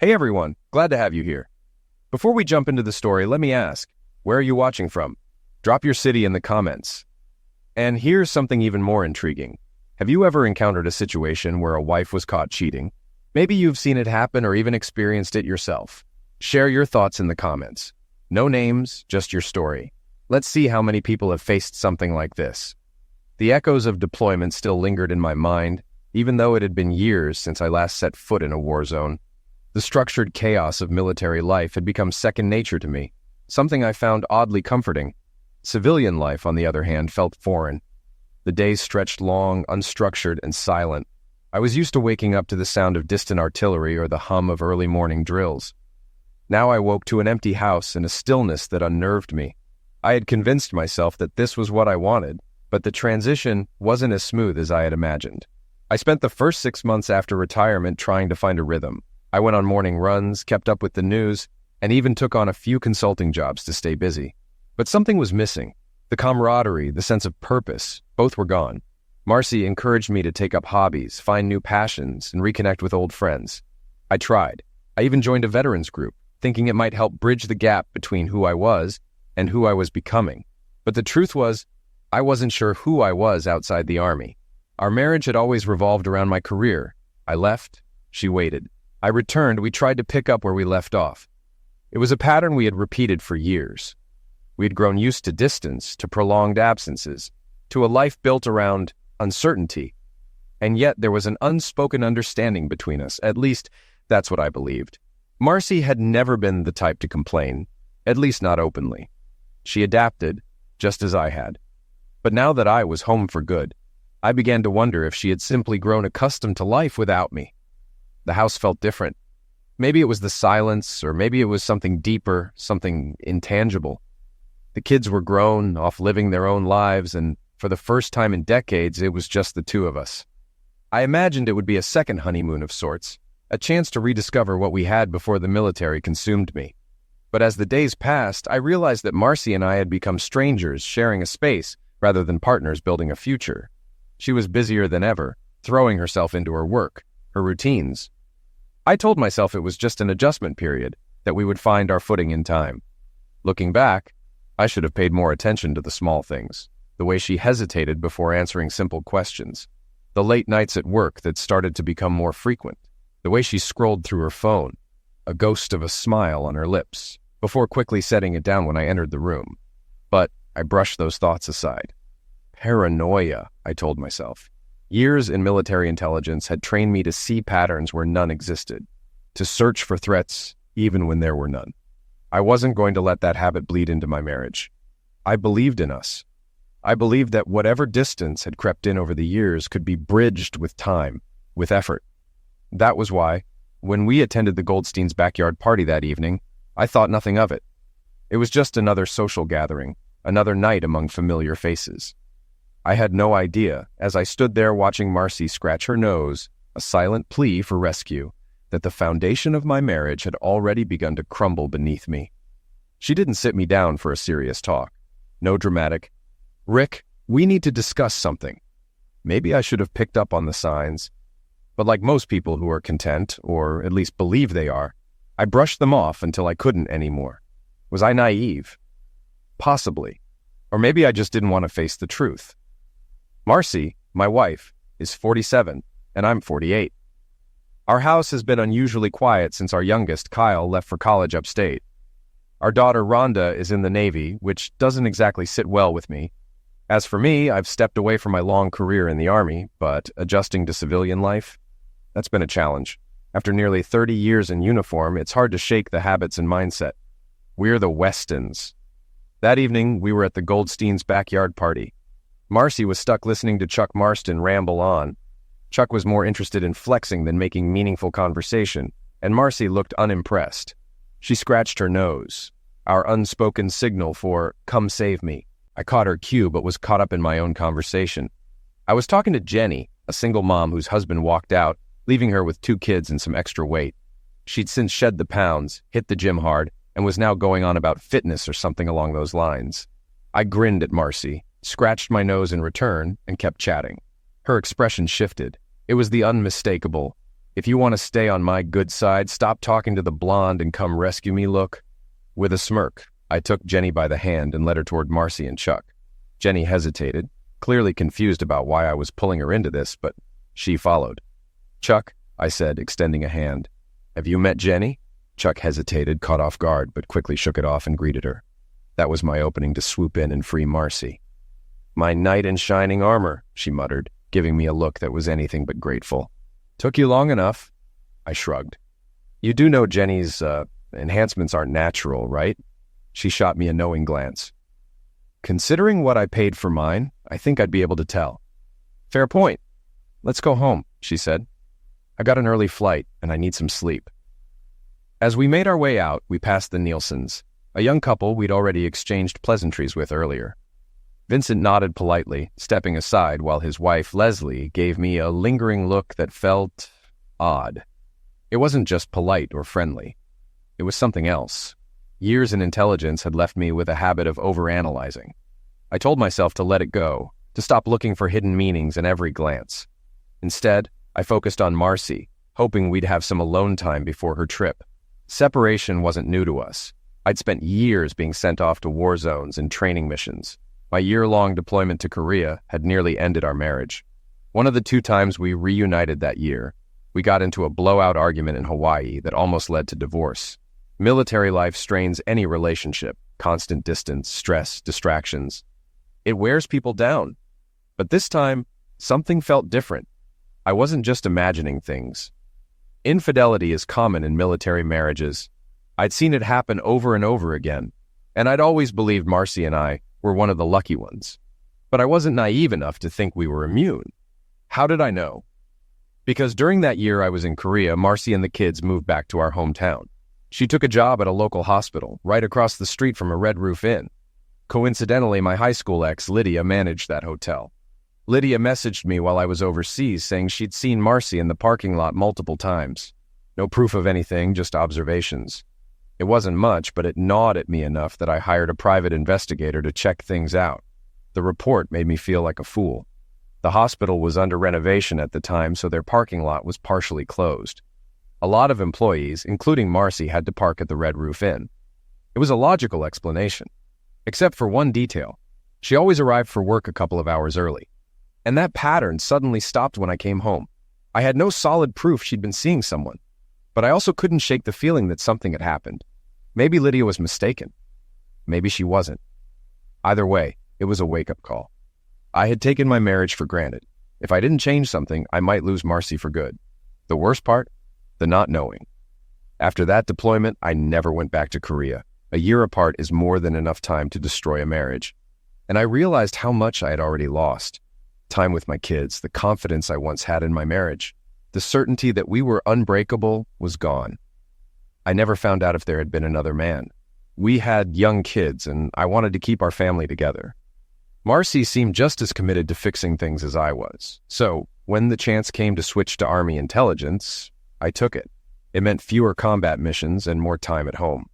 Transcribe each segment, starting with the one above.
Hey everyone, glad to have you here. Before we jump into the story, let me ask, where are you watching from? Drop your city in the comments. And here's something even more intriguing. Have you ever encountered a situation where a wife was caught cheating? Maybe you've seen it happen or even experienced it yourself. Share your thoughts in the comments. No names, just your story. Let's see how many people have faced something like this. The echoes of deployment still lingered in my mind, even though it had been years since I last set foot in a war zone. The structured chaos of military life had become second nature to me, something I found oddly comforting. Civilian life, on the other hand, felt foreign. The days stretched long, unstructured, and silent. I was used to waking up to the sound of distant artillery or the hum of early morning drills. Now I woke to an empty house and a stillness that unnerved me. I had convinced myself that this was what I wanted, but the transition wasn't as smooth as I had imagined. I spent the first 6 months after retirement trying to find a rhythm. I went on morning runs, kept up with the news, and even took on a few consulting jobs to stay busy. But something was missing. The camaraderie, the sense of purpose, both were gone. Marcy encouraged me to take up hobbies, find new passions, and reconnect with old friends. I tried. I even joined a veterans group, thinking it might help bridge the gap between who I was and who I was becoming. But the truth was, I wasn't sure who I was outside the Army. Our marriage had always revolved around my career. I left, she waited. I returned, we tried to pick up where we left off. It was a pattern we had repeated for years. We had grown used to distance, to prolonged absences, to a life built around uncertainty. And yet there was an unspoken understanding between us, at least that's what I believed. Marcy had never been the type to complain, at least not openly. She adapted, just as I had. But now that I was home for good, I began to wonder if she had simply grown accustomed to life without me. The house felt different. Maybe it was the silence, or maybe it was something deeper, something intangible. The kids were grown, off living their own lives, and for the first time in decades, it was just the two of us. I imagined it would be a second honeymoon of sorts, a chance to rediscover what we had before the military consumed me. But as the days passed, I realized that Marcy and I had become strangers sharing a space rather than partners building a future. She was busier than ever, throwing herself into her work, her routines. I told myself it was just an adjustment period, that we would find our footing in time. Looking back, I should have paid more attention to the small things, the way she hesitated before answering simple questions, the late nights at work that started to become more frequent, the way she scrolled through her phone, a ghost of a smile on her lips, before quickly setting it down when I entered the room. But I brushed those thoughts aside. Paranoia, I told myself. Years in military intelligence had trained me to see patterns where none existed, to search for threats even when there were none. I wasn't going to let that habit bleed into my marriage. I believed in us. I believed that whatever distance had crept in over the years could be bridged with time, with effort. That was why, when we attended the Goldsteins' backyard party that evening, I thought nothing of it. It was just another social gathering, another night among familiar faces. I had no idea, as I stood there watching Marcy scratch her nose, a silent plea for rescue, that the foundation of my marriage had already begun to crumble beneath me. She didn't sit me down for a serious talk. No dramatic, "Rick, we need to discuss something." Maybe I should have picked up on the signs. But like most people who are content, or at least believe they are, I brushed them off until I couldn't anymore. Was I naive? Possibly. Or maybe I just didn't want to face the truth. Marcy, my wife, is 47, and I'm 48. Our house has been unusually quiet since our youngest, Kyle, left for college upstate. Our daughter, Rhonda, is in the Navy, which doesn't exactly sit well with me. As for me, I've stepped away from my long career in the Army, but adjusting to civilian life, that's been a challenge. After nearly 30 years in uniform, it's hard to shake the habits and mindset. We're the Westons. That evening, we were at the Goldsteins' backyard party. Marcy was stuck listening to Chuck Marston ramble on. Chuck was more interested in flexing than making meaningful conversation, and Marcy looked unimpressed. She scratched her nose, our unspoken signal for, "Come save me." I caught her cue, but was caught up in my own conversation. I was talking to Jenny, a single mom whose husband walked out, leaving her with 2 kids and some extra weight. She'd since shed the pounds, hit the gym hard, and was now going on about fitness or something along those lines. I grinned at Marcy, scratched my nose in return, and kept chatting. Her expression shifted. It was the unmistakable, If you want to stay on my good side, stop talking to the blonde and come rescue me look. With a smirk, I took Jenny by the hand and led her toward Marcy and Chuck. Jenny hesitated, clearly confused about why I was pulling her into this, but she followed. Chuck, I said, extending a hand. Have you met Jenny? Chuck hesitated, caught off guard, but quickly shook it off and greeted her. That was my opening to swoop in and free Marcy. My knight in shining armor, she muttered, giving me a look that was anything but grateful. Took you long enough. I shrugged. You do know Jenny's, enhancements aren't natural, right? She shot me a knowing glance. Considering what I paid for mine, I think I'd be able to tell. Fair point. Let's go home, she said. I got an early flight, and I need some sleep. As we made our way out, we passed the Nielsen's, a young couple we'd already exchanged pleasantries with earlier. Vincent nodded politely, stepping aside while his wife, Leslie, gave me a lingering look that felt odd. It wasn't just polite or friendly. It was something else. Years in intelligence had left me with a habit of overanalyzing. I told myself to let it go, to stop looking for hidden meanings in every glance. Instead, I focused on Marcy, hoping we'd have some alone time before her trip. Separation wasn't new to us. I'd spent years being sent off to war zones and training missions. My year-long deployment to Korea had nearly ended our marriage. One of the 2 times we reunited that year, we got into a blowout argument in Hawaii that almost led to divorce. Military life strains any relationship, constant distance, stress, distractions. It wears people down. But this time, something felt different. I wasn't just imagining things. Infidelity is common in military marriages. I'd seen it happen over and over again, and I'd always believed Marcy and I were one of the lucky ones. But I wasn't naive enough to think we were immune. How did I know? Because during that year I was in Korea, Marcy and the kids moved back to our hometown. She took a job at a local hospital, right across the street from a Red Roof Inn. Coincidentally, my high school ex, Lydia, managed that hotel. Lydia messaged me while I was overseas saying she'd seen Marcy in the parking lot multiple times. No proof of anything, just observations. It wasn't much, but it gnawed at me enough that I hired a private investigator to check things out. The report made me feel like a fool. The hospital was under renovation at the time, so their parking lot was partially closed. A lot of employees, including Marcy, had to park at the Red Roof Inn. It was a logical explanation, except for one detail. She always arrived for work a couple of hours early. And that pattern suddenly stopped when I came home. I had no solid proof she'd been seeing someone, but I also couldn't shake the feeling that something had happened. Maybe Lydia was mistaken. Maybe she wasn't. Either way, it was a wake-up call. I had taken my marriage for granted. If I didn't change something, I might lose Marcy for good. The worst part? The not knowing. After that deployment, I never went back to Korea. A year apart is more than enough time to destroy a marriage. And I realized how much I had already lost. Time with my kids, the confidence I once had in my marriage, the certainty that we were unbreakable was gone. I never found out if there had been another man. We had young kids, and I wanted to keep our family together. Marcy seemed just as committed to fixing things as I was. So, when the chance came to switch to Army intelligence, I took it. It meant fewer combat missions and more time at home.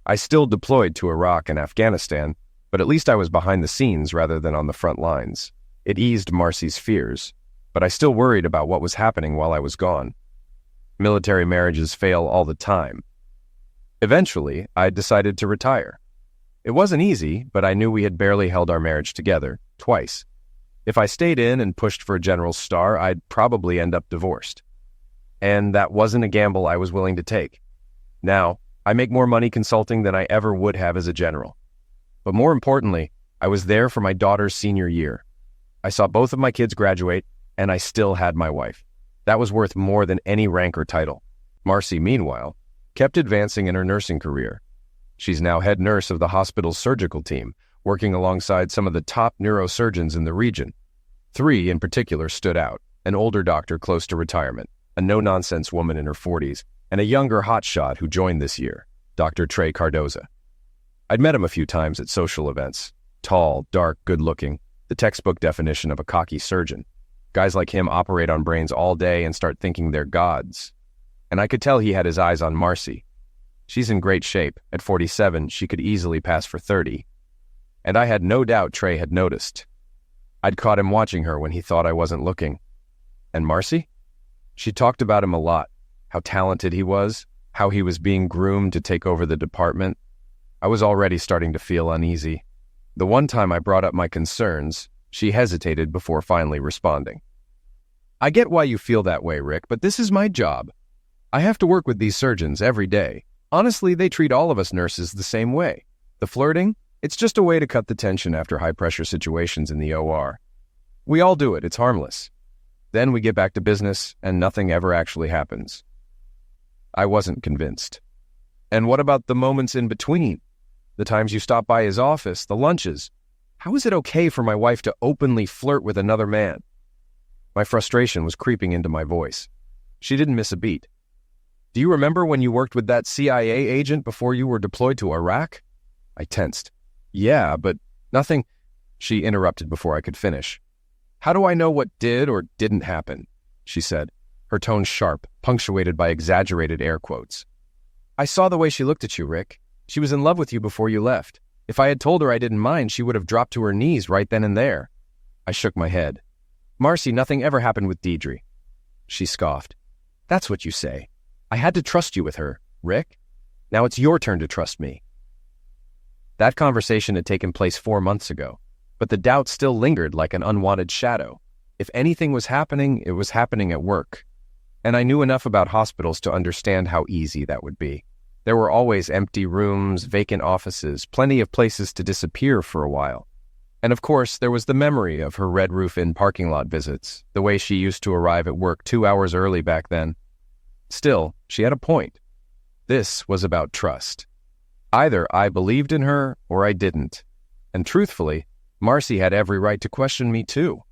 I still deployed to Iraq and Afghanistan, but at least I was behind the scenes rather than on the front lines. It eased Marcy's fears, but I still worried about what was happening while I was gone. Military marriages fail all the time. Eventually, I decided to retire. It wasn't easy, but I knew we had barely held our marriage together, twice. If I stayed in and pushed for a general's star, I'd probably end up divorced. And that wasn't a gamble I was willing to take. Now, I make more money consulting than I ever would have as a general. But more importantly, I was there for my daughter's senior year. I saw both of my kids graduate, and I still had my wife. That was worth more than any rank or title. Marcy, meanwhile, kept advancing in her nursing career. She's now head nurse of the hospital's surgical team, working alongside some of the top neurosurgeons in the region. 3 in particular stood out: an older doctor close to retirement, a no-nonsense woman in her 40s, and a younger hotshot who joined this year, Dr. Trey Cardoza. I'd met him a few times at social events. Tall, dark, good-looking, the textbook definition of a cocky surgeon. Guys like him operate on brains all day and start thinking they're gods. And I could tell he had his eyes on Marcy. She's in great shape. At 47, she could easily pass for 30. And I had no doubt Trey had noticed. I'd caught him watching her when he thought I wasn't looking. And Marcy? She talked about him a lot, how talented he was, how he was being groomed to take over the department. I was already starting to feel uneasy. The one time I brought up my concerns, she hesitated before finally responding. I get why you feel that way, Rick, but this is my job. I have to work with these surgeons every day. Honestly, they treat all of us nurses the same way. The flirting? It's just a way to cut the tension after high-pressure situations in the OR. We all do it, it's harmless. Then we get back to business, and nothing ever actually happens. I wasn't convinced. And what about the moments in between? The times you stop by his office, the lunches? How is it okay for my wife to openly flirt with another man? My frustration was creeping into my voice. She didn't miss a beat. Do you remember when you worked with that CIA agent before you were deployed to Iraq? I tensed. Yeah, but nothing... She interrupted before I could finish. How do I know what did or didn't happen? She said, her tone sharp, punctuated by exaggerated air quotes. I saw the way she looked at you, Rick. She was in love with you before you left. If I had told her I didn't mind, she would have dropped to her knees right then and there. I shook my head. Marcy, nothing ever happened with Deidre. She scoffed. That's what you say. I had to trust you with her, Rick. Now it's your turn to trust me. That conversation had taken place 4 months ago, but the doubt still lingered like an unwanted shadow. If anything was happening, it was happening at work. And I knew enough about hospitals to understand how easy that would be. There were always empty rooms, vacant offices, plenty of places to disappear for a while. And of course, there was the memory of her Red Roof Inn parking lot visits, the way she used to arrive at work 2 hours early back then. Still, she had a point. This was about trust. Either I believed in her or I didn't. And truthfully, Marcy had every right to question me too.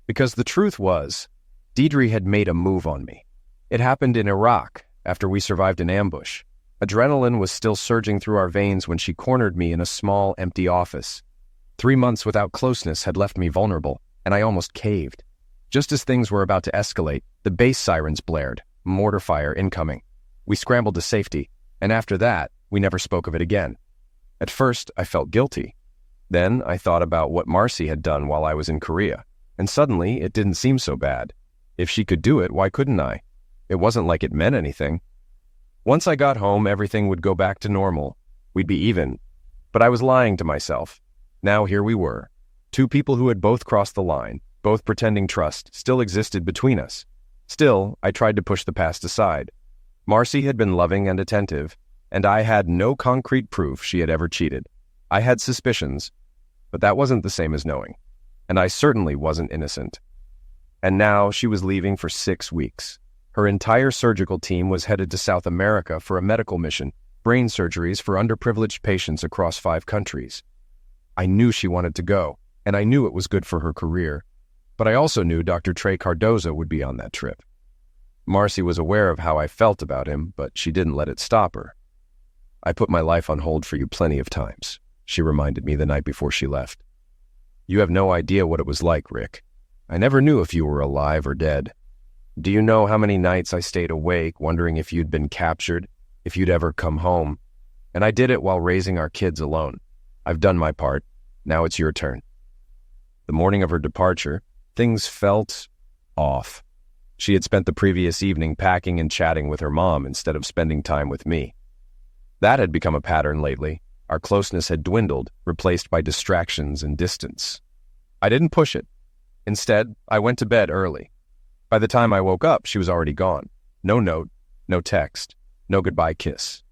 Because the truth was, Deidre had made a move on me. It happened in Iraq, after we survived an ambush. Adrenaline was still surging through our veins when she cornered me in a small, empty office. 3 months without closeness had left me vulnerable, and I almost caved. Just as things were about to escalate, the base sirens blared, mortar fire incoming. We scrambled to safety, and after that, we never spoke of it again. At first, I felt guilty. Then I thought about what Marcy had done while I was in Korea, and suddenly it didn't seem so bad. If she could do it, why couldn't I? It wasn't like it meant anything. Once I got home, everything would go back to normal. We'd be even. But I was lying to myself. Now here we were. 2 people who had both crossed the line, both pretending trust, still existed between us. Still, I tried to push the past aside. Marcy had been loving and attentive, and I had no concrete proof she had ever cheated. I had suspicions, but that wasn't the same as knowing. And I certainly wasn't innocent. And now she was leaving for 6 weeks. Her entire surgical team was headed to South America for a medical mission, brain surgeries for underprivileged patients across 5 countries. I knew she wanted to go, and I knew it was good for her career. But I also knew Dr. Trey Cardozo would be on that trip. Marcy was aware of how I felt about him, but she didn't let it stop her. I put my life on hold for you plenty of times, she reminded me the night before she left. You have no idea what it was like, Rick. I never knew if you were alive or dead. Do you know how many nights I stayed awake wondering if you'd been captured, if you'd ever come home? And I did it while raising our kids alone. I've done my part. Now it's your turn. The morning of her departure, things felt off. She had spent the previous evening packing and chatting with her mom instead of spending time with me. That had become a pattern lately. Our closeness had dwindled, replaced by distractions and distance. I didn't push it. Instead, I went to bed early. By the time I woke up, she was already gone. No note, no text, no goodbye kiss.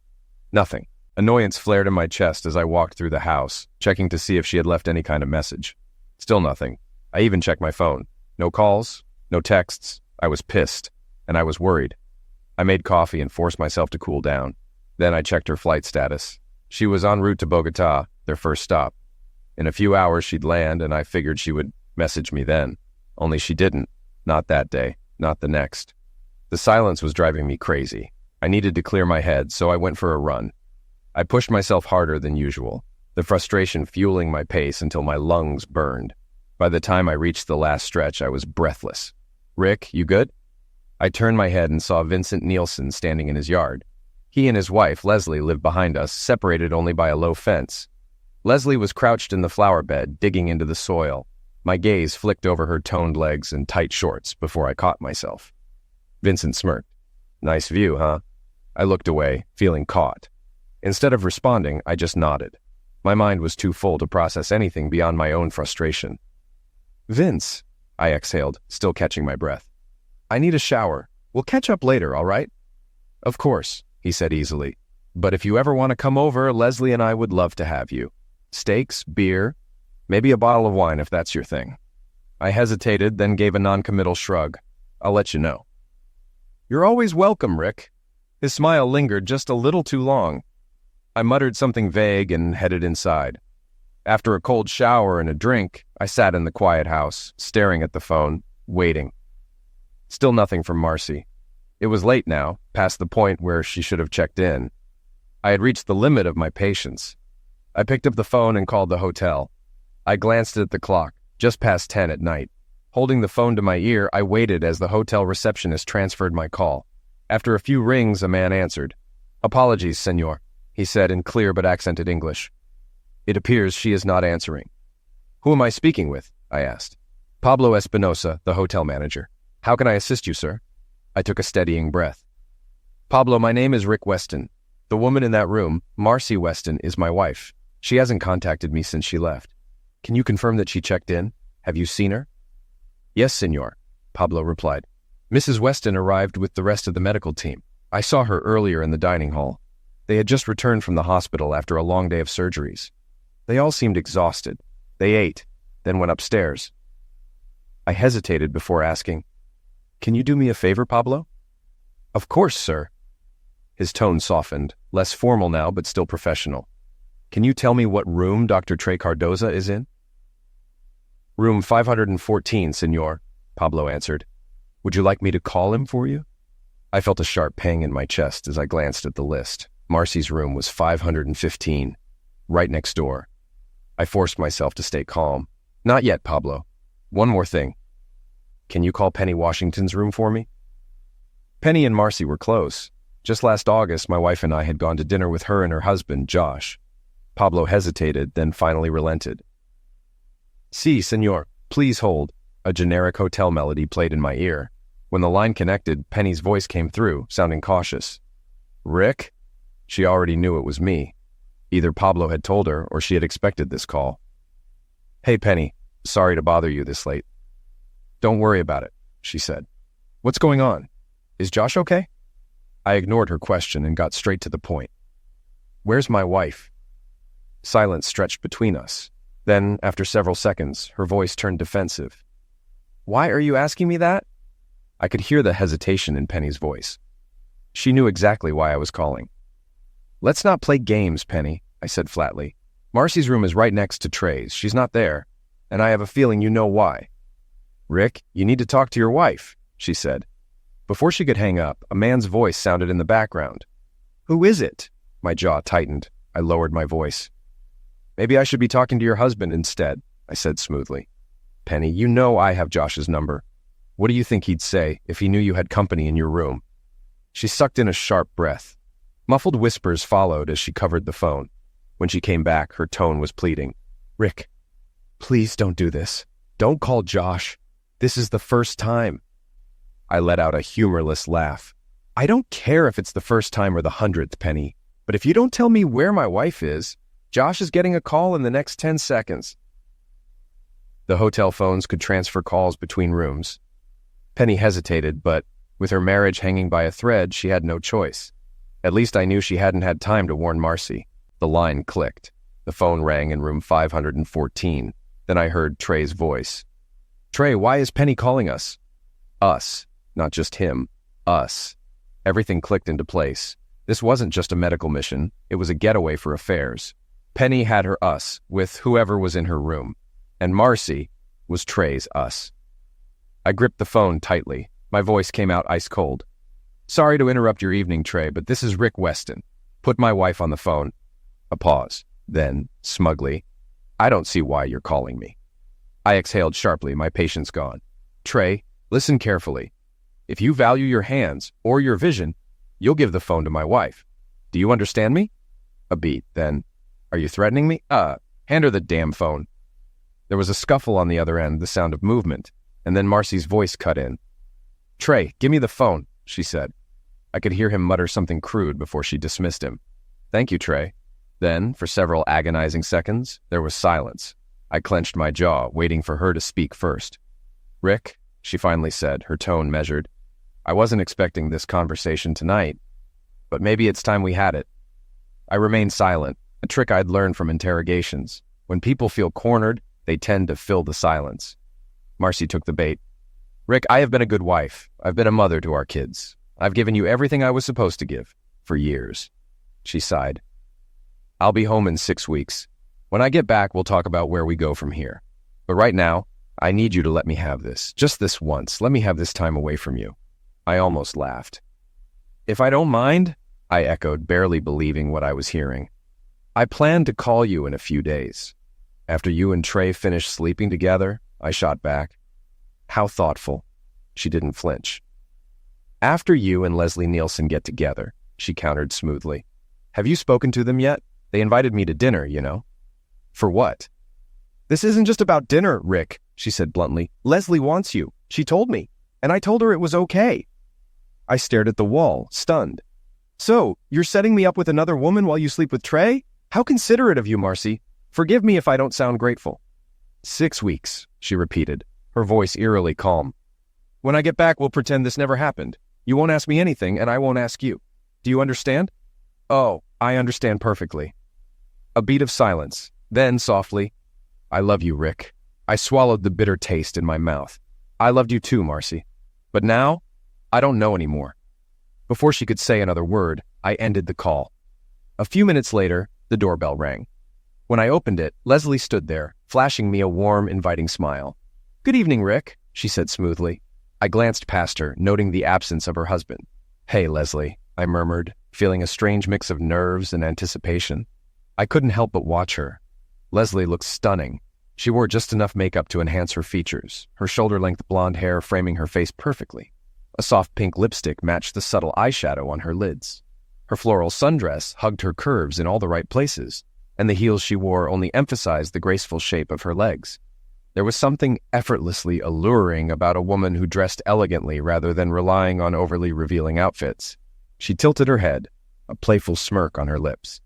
Nothing. Annoyance flared in my chest as I walked through the house, checking to see if she had left any kind of message. Still nothing. I even checked my phone. No calls, no texts. I was pissed, and I was worried. I made coffee and forced myself to cool down. Then I checked her flight status. She was en route to Bogota, their first stop. In a few hours she'd land, and I figured she would message me then. Only she didn't. Not that day. Not the next. The silence was driving me crazy. I needed to clear my head, so I went for a run. I pushed myself harder than usual, the frustration fueling my pace until my lungs burned. By the time I reached the last stretch, I was breathless. Rick, you good? I turned my head and saw Vincent Nielsen standing in his yard. He and his wife, Leslie, lived behind us, separated only by a low fence. Leslie was crouched in the flower bed, digging into the soil. My gaze flicked over her toned legs and tight shorts before I caught myself. Vincent smirked. Nice view, huh? I looked away, feeling caught. Instead of responding, I just nodded. My mind was too full to process anything beyond my own frustration. Vince, I exhaled, still catching my breath. I need a shower. We'll catch up later, all right? Of course, he said easily. But if you ever want to come over, Leslie and I would love to have you. Steaks, beer, maybe a bottle of wine if that's your thing. I hesitated, then gave a non-committal shrug. I'll let you know. You're always welcome, Rick. His smile lingered just a little too long. I muttered something vague and headed inside. After a cold shower and a drink, I sat in the quiet house, staring at the phone, waiting. Still nothing from Marcy. It was late now, past the point where she should have checked in. I had reached the limit of my patience. I picked up the phone and called the hotel. I glanced at the clock, just past 10 at night. Holding the phone to my ear, I waited as the hotel receptionist transferred my call. After a few rings, a man answered. Apologies, senor, he said in clear but accented English. It appears she is not answering. Who am I speaking with? I asked. Pablo Espinosa, the hotel manager. How can I assist you, sir? I took a steadying breath. Pablo, my name is Rick Weston. The woman in that room, Marcy Weston, is my wife. She hasn't contacted me since she left. Can you confirm that she checked in? Have you seen her? Yes, senor, Pablo replied. Mrs. Weston arrived with the rest of the medical team. I saw her earlier in the dining hall. They had just returned from the hospital after a long day of surgeries. They all seemed exhausted. They ate, then went upstairs. I hesitated before asking, Can you do me a favor, Pablo? Of course, sir. His tone softened, less formal now, but still professional. Can you tell me what room Dr. Trey Cardoza is in? Room 514, senor, Pablo answered. Would you like me to call him for you? I felt a sharp pang in my chest as I glanced at the list. Marcy's room was 515, right next door. I forced myself to stay calm. Not yet, Pablo. One more thing. Can you call Penny Washington's room for me? Penny and Marcy were close. Just last August, my wife and I had gone to dinner with her and her husband, Josh. Pablo hesitated, then finally relented. Si, senor, please hold. A generic hotel melody played in my ear. When the line connected, Penny's voice came through, sounding cautious. Rick? She already knew it was me. Either Pablo had told her, or she had expected this call. Hey, Penny. Sorry to bother you this late. Don't worry about it, she said. What's going on? Is Josh okay? I ignored her question and got straight to the point. Where's my wife? Silence stretched between us. Then, after several seconds, her voice turned defensive. Why are you asking me that? I could hear the hesitation in Penny's voice. She knew exactly why I was calling. Let's not play games, Penny, I said flatly. Marcy's room is right next to Trey's. She's not there, and I have a feeling you know why. Rick, you need to talk to your wife, she said. Before she could hang up, a man's voice sounded in the background. Who is it? My jaw tightened. I lowered my voice. Maybe I should be talking to your husband instead, I said smoothly. Penny, you know I have Josh's number. What do you think he'd say if he knew you had company in your room? She sucked in a sharp breath. Muffled whispers followed as she covered the phone. When she came back, her tone was pleading. Rick, please don't do this. Don't call Josh. This is the first time. I let out a humorless laugh. I don't care if it's the first time or the 100th, Penny, but if you don't tell me where my wife is, Josh is getting a call in the next 10 seconds. The hotel phones could transfer calls between rooms. Penny hesitated, but with her marriage hanging by a thread, she had no choice. At least I knew she hadn't had time to warn Marcy. The line clicked. The phone rang in room 514. Then I heard Trey's voice. Trey, why is Penny calling us? Us. Not just him. Us. Everything clicked into place. This wasn't just a medical mission. It was a getaway for affairs. Penny had her us with whoever was in her room. And Marcy was Trey's us. I gripped the phone tightly. My voice came out ice cold. Sorry to interrupt your evening, Trey, but this is Rick Weston. Put my wife on the phone. A pause. Then, smugly, I don't see why you're calling me. I exhaled sharply, my patience gone. Trey, listen carefully. If you value your hands or your vision, you'll give the phone to my wife. Do you understand me? A beat, then. Are you threatening me? Hand her the damn phone. There was a scuffle on the other end, the sound of movement, and then Marcy's voice cut in. Trey, give me the phone. she said. I could hear him mutter something crude before she dismissed him. Thank you, Trey. Then, for several agonizing seconds, there was silence. I clenched my jaw, waiting for her to speak first. Rick, she finally said, her tone measured. I wasn't expecting this conversation tonight, but maybe it's time we had it. I remained silent, a trick I'd learned from interrogations. When people feel cornered, they tend to fill the silence. Marcy took the bait. Rick, I have been a good wife. I've been a mother to our kids. I've given you everything I was supposed to give, for years. She sighed. I'll be home in 6 weeks. When I get back, we'll talk about where we go from here. But right now, I need you to let me have this. Just this once. Let me have this time away from you. I almost laughed. If I don't mind, I echoed, barely believing what I was hearing. I plan to call you in a few days. After you and Trey finish sleeping together, I shot back. How thoughtful. She didn't flinch. After you and Leslie Nielsen get together, she countered smoothly. Have you spoken to them yet? They invited me to dinner, you know. For what? This isn't just about dinner, Rick, she said bluntly. Leslie wants you. She told me, and I told her it was okay. I stared at the wall, stunned. So, you're setting me up with another woman while you sleep with Trey? How considerate of you, Marcy. Forgive me if I don't sound grateful. 6 weeks, she repeated, her voice eerily calm. When I get back, we'll pretend this never happened. You won't ask me anything, and I won't ask you. Do you understand? Oh, I understand perfectly. A beat of silence. Then, softly, I love you, Rick. I swallowed the bitter taste in my mouth. I loved you too, Marcy. But now, I don't know anymore. Before she could say another word, I ended the call. A few minutes later, the doorbell rang. When I opened it, Leslie stood there, flashing me a warm, inviting smile. Good evening, Rick, she said smoothly. I glanced past her, noting the absence of her husband. Hey, Leslie, I murmured, feeling a strange mix of nerves and anticipation. I couldn't help but watch her. Leslie looked stunning. She wore just enough makeup to enhance her features, her shoulder-length blonde hair framing her face perfectly. A soft pink lipstick matched the subtle eyeshadow on her lids. Her floral sundress hugged her curves in all the right places, and the heels she wore only emphasized the graceful shape of her legs. There was something effortlessly alluring about a woman who dressed elegantly rather than relying on overly revealing outfits. She tilted her head, a playful smirk on her lips.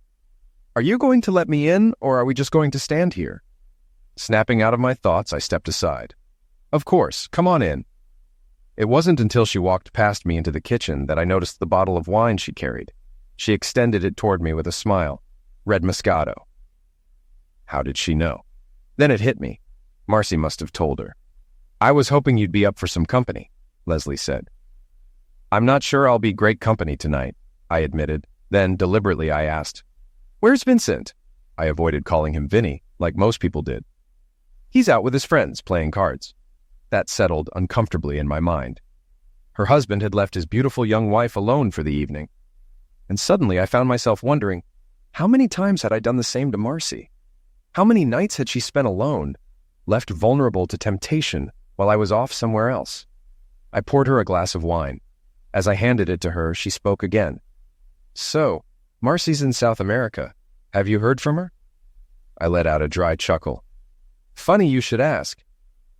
Are you going to let me in, or are we just going to stand here? Snapping out of my thoughts, I stepped aside. Of course, come on in. It wasn't until she walked past me into the kitchen that I noticed the bottle of wine she carried. She extended it toward me with a smile. Red Moscato. How did she know? Then it hit me. Marcy must have told her. I was hoping you'd be up for some company, Leslie said. I'm not sure I'll be great company tonight, I admitted. Then, deliberately, I asked, Where's Vincent? I avoided calling him Vinny, like most people did. He's out with his friends, playing cards. That settled uncomfortably in my mind. Her husband had left his beautiful young wife alone for the evening. And suddenly I found myself wondering, how many times had I done the same to Marcy? How many nights had she spent alone, left vulnerable to temptation while I was off somewhere else? I poured her a glass of wine. As I handed it to her, she spoke again. So, Marcy's in South America. Have you heard from her? I let out a dry chuckle. Funny you should ask.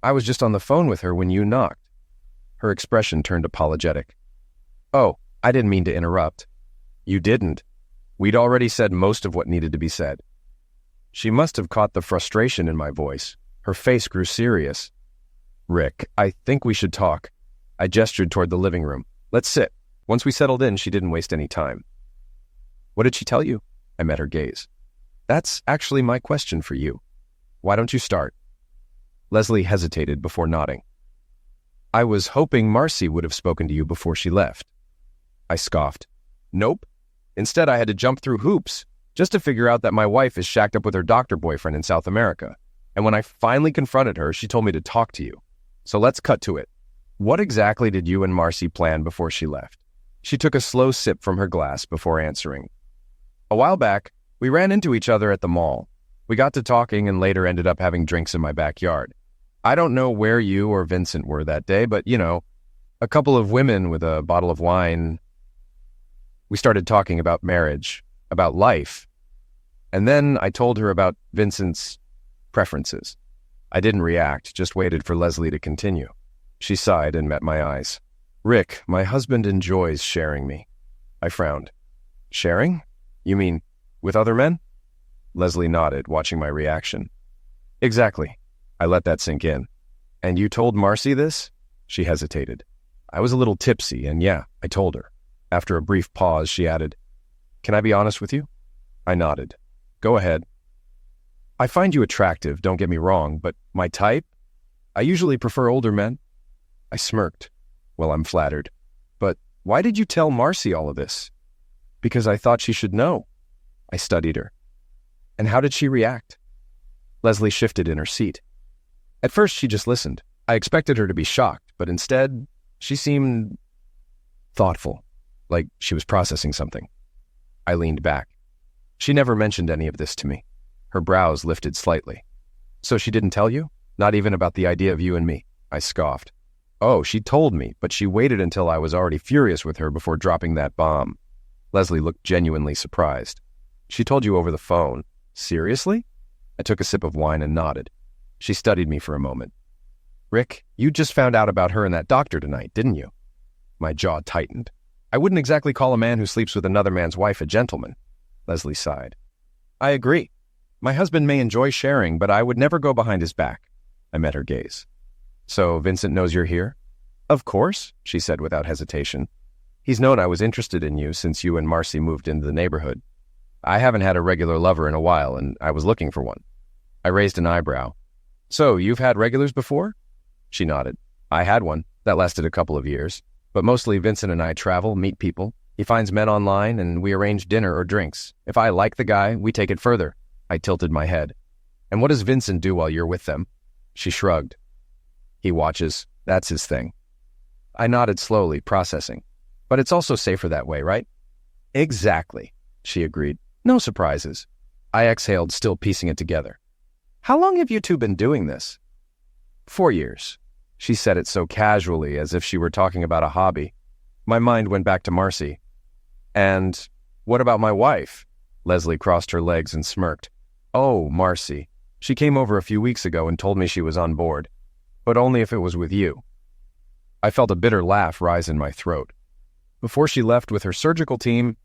I was just on the phone with her when you knocked. Her expression turned apologetic. Oh, I didn't mean to interrupt. You didn't. We'd already said most of what needed to be said. She must have caught the frustration in my voice. Her face grew serious. Rick, I think we should talk. I gestured toward the living room. Let's sit. Once we settled in, she didn't waste any time. What did she tell you? I met her gaze. That's actually my question for you. Why don't you start? Leslie hesitated before nodding. I was hoping Marcy would have spoken to you before she left. I scoffed. Nope. Instead, I had to jump through hoops just to figure out that my wife is shacked up with her doctor boyfriend in South America. And when I finally confronted her, she told me to talk to you. So let's cut to it. What exactly did you and Marcy plan before she left? She took a slow sip from her glass before answering. A while back, we ran into each other at the mall. We got to talking and later ended up having drinks in my backyard. I don't know where you or Vincent were that day, but, you know, a couple of women with a bottle of wine. We started talking about marriage, about life. And then I told her about Vincent's preferences. I didn't react, just waited for Leslie to continue. She sighed and met my eyes. Rick, my husband enjoys sharing me. I frowned. Sharing? You mean with other men? Leslie nodded, watching my reaction. Exactly. I let that sink in. And you told Marcy this? She hesitated. I was a little tipsy, and yeah, I told her. After a brief pause, she added, Can I be honest with you? I nodded. Go ahead. I find you attractive, don't get me wrong, but my type? I usually prefer older men. I smirked. Well, I'm flattered. But why did you tell Marcy all of this? Because I thought she should know. I studied her. And how did she react? Leslie shifted in her seat. At first, she just listened. I expected her to be shocked, but instead, she seemed thoughtful, like she was processing something. I leaned back. She never mentioned any of this to me. Her brows lifted slightly. So she didn't tell you? Not even about the idea of you and me? I scoffed. Oh, she told me, but she waited until I was already furious with her before dropping that bomb. Leslie looked genuinely surprised. She told you over the phone. Seriously? I took a sip of wine and nodded. She studied me for a moment. Rick, you just found out about her and that doctor tonight, didn't you? My jaw tightened. I wouldn't exactly call a man who sleeps with another man's wife a gentleman. Leslie sighed. I agree. My husband may enjoy sharing, but I would never go behind his back. I met her gaze. So Vincent knows you're here? Of course, she said without hesitation. He's known I was interested in you since you and Marcy moved into the neighborhood. I haven't had a regular lover in a while, and I was looking for one. I raised an eyebrow. So, you've had regulars before? She nodded. I had one. That lasted a couple of years. But mostly Vincent and I travel, meet people. He finds men online, and we arrange dinner or drinks. If I like the guy, we take it further. I tilted my head. And what does Vincent do while you're with them? She shrugged. He watches. That's his thing. I nodded slowly, processing. But it's also safer that way, right? Exactly, she agreed. No surprises. I exhaled, still piecing it together. How long have you two been doing this? 4 years. She said it so casually, as if she were talking about a hobby. My mind went back to Marcy. And what about my wife? Leslie crossed her legs and smirked. Oh, Marcy. She came over a few weeks ago and told me she was on board. But only if it was with you. I felt a bitter laugh rise in my throat. Before she left with her surgical team,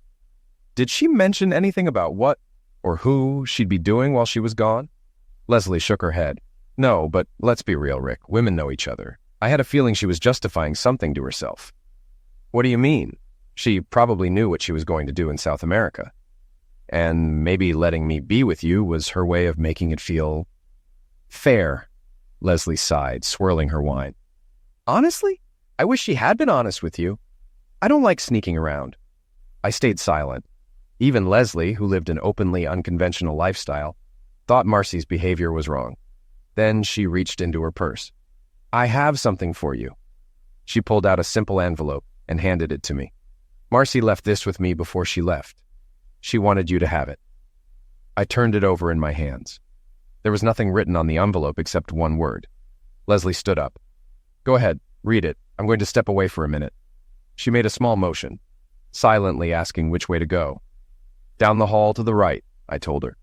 did she mention anything about what or who she'd be doing while she was gone? Leslie shook her head. No, but let's be real, Rick. Women know each other. I had a feeling she was justifying something to herself. What do you mean? She probably knew what she was going to do in South America. And maybe letting me be with you was her way of making it feel fair. Leslie sighed, swirling her wine. Honestly, I wish she had been honest with you. I don't like sneaking around. I stayed silent. Even Leslie, who lived an openly unconventional lifestyle, thought Marcy's behavior was wrong. Then she reached into her purse. I have something for you. She pulled out a simple envelope and handed it to me. Marcy left this with me before she left. She wanted you to have it. I turned it over in my hands. There was nothing written on the envelope except one word. Leslie stood up. Go ahead, read it. I'm going to step away for a minute. She made a small motion, silently asking which way to go. Down the hall to the right, I told her.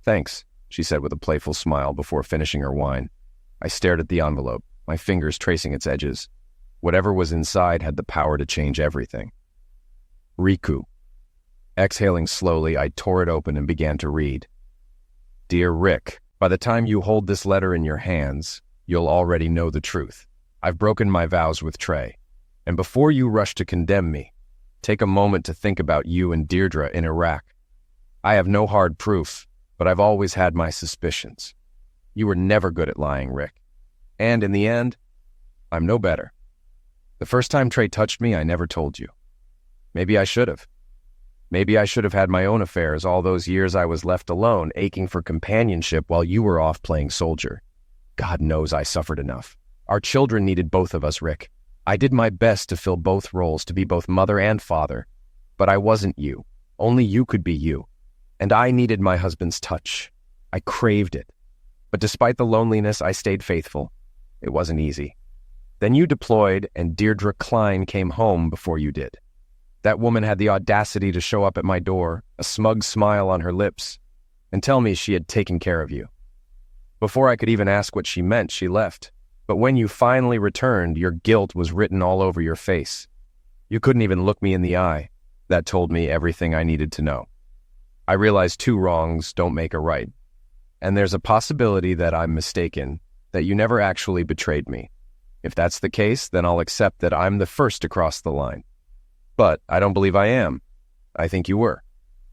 Thanks, she said with a playful smile before finishing her wine. I stared at the envelope, my fingers tracing its edges. Whatever was inside had the power to change everything. Riku. Exhaling slowly, I tore it open and began to read. Dear Rick, by the time you hold this letter in your hands, you'll already know the truth. I've broken my vows with Trey. And before you rush to condemn me, take a moment to think about you and Deirdre in Iraq. I have no hard proof, but I've always had my suspicions. You were never good at lying, Rick. And in the end, I'm no better. The first time Trey touched me, I never told you. Maybe I should have. Maybe I should have had my own affairs all those years I was left alone, aching for companionship while you were off playing soldier. God knows I suffered enough. Our children needed both of us, Rick. I did my best to fill both roles, to be both mother and father. But I wasn't you. Only you could be you. And I needed my husband's touch. I craved it. But despite the loneliness, I stayed faithful. It wasn't easy. Then you deployed, and Deirdre Klein came home before you did. That woman had the audacity to show up at my door, a smug smile on her lips, and tell me she had taken care of you. Before I could even ask what she meant, she left. But when you finally returned, your guilt was written all over your face. You couldn't even look me in the eye. That told me everything I needed to know. I realized two wrongs don't make a right. And there's a possibility that I'm mistaken, that you never actually betrayed me. If that's the case, then I'll accept that I'm the first to cross the line. But I don't believe I am. I think you were.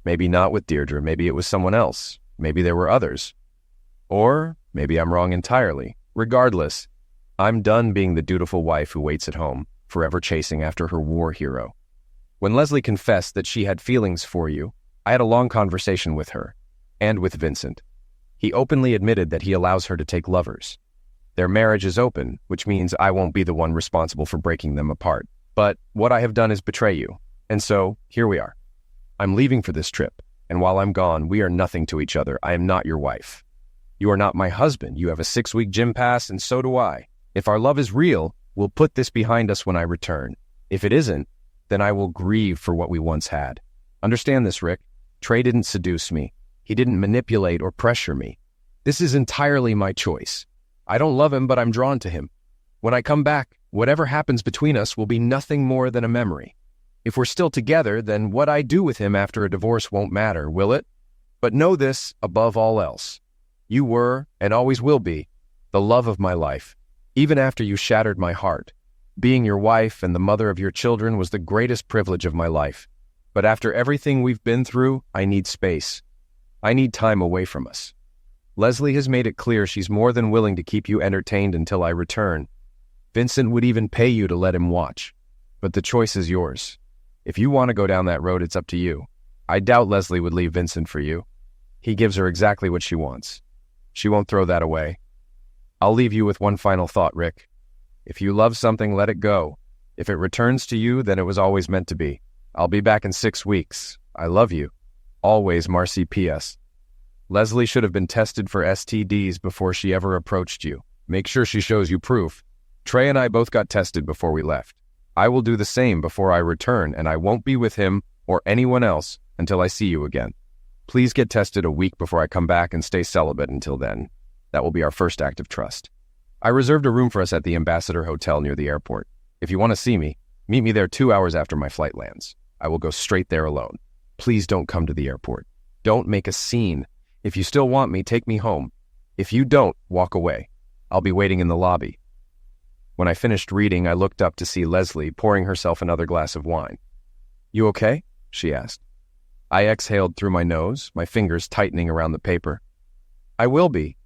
Maybe not with Deirdre, maybe it was someone else. Maybe there were others. Or maybe I'm wrong entirely. Regardless, I'm done being the dutiful wife who waits at home, forever chasing after her war hero. When Leslie confessed that she had feelings for you, I had a long conversation with her, and with Vincent. He openly admitted that he allows her to take lovers. Their marriage is open, which means I won't be the one responsible for breaking them apart. But what I have done is betray you. And so, here we are. I'm leaving for this trip, and while I'm gone, we are nothing to each other. I am not your wife. You are not my husband. You have a 6-week gym pass, and so do I. If our love is real, we'll put this behind us when I return. If it isn't, then I will grieve for what we once had. Understand this, Rick. Trey didn't seduce me. He didn't manipulate or pressure me. This is entirely my choice. I don't love him, but I'm drawn to him. When I come back, whatever happens between us will be nothing more than a memory. If we're still together, then what I do with him after a divorce won't matter, will it? But know this above all else. You were, and always will be, the love of my life, even after you shattered my heart. Being your wife and the mother of your children was the greatest privilege of my life. But after everything we've been through, I need space. I need time away from us. Leslie has made it clear she's more than willing to keep you entertained until I return. Vincent would even pay you to let him watch. But the choice is yours. If you want to go down that road, it's up to you. I doubt Leslie would leave Vincent for you. He gives her exactly what she wants. She won't throw that away. I'll leave you with one final thought, Rick. If you love something, let it go. If it returns to you, then it was always meant to be. I'll be back in 6 weeks. I love you. Always, Marcy P.S. Leslie should have been tested for STDs before she ever approached you. Make sure she shows you proof. Trey and I both got tested before we left. I will do the same before I return, and I won't be with him or anyone else until I see you again. Please get tested a week before I come back and stay celibate until then. That will be our first act of trust. I reserved a room for us at the Ambassador Hotel near the airport. If you want to see me, meet me there 2 hours after my flight lands. I will go straight there alone. Please don't come to the airport. Don't make a scene. If you still want me, take me home. If you don't, walk away. I'll be waiting in the lobby. When I finished reading, I looked up to see Leslie pouring herself another glass of wine. You okay? She asked. I exhaled through my nose, my fingers tightening around the paper. I will be.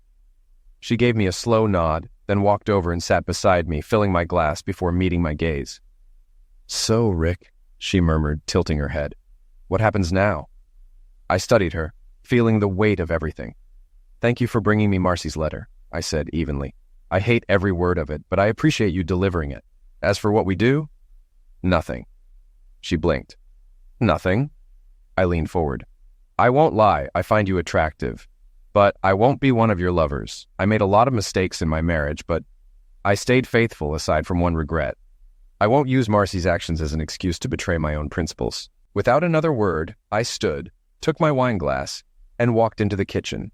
She gave me a slow nod, then walked over and sat beside me, filling my glass before meeting my gaze. So, Rick, she murmured, tilting her head. What happens now? I studied her, feeling the weight of everything. Thank you for bringing me Marcy's letter, I said evenly. I hate every word of it, but I appreciate you delivering it. As for what we do, nothing. She blinked. Nothing? I leaned forward. I won't lie, I find you attractive. But I won't be one of your lovers. I made a lot of mistakes in my marriage, but I stayed faithful aside from one regret. I won't use Marcy's actions as an excuse to betray my own principles. Without another word, I stood, took my wine glass, and walked into the kitchen.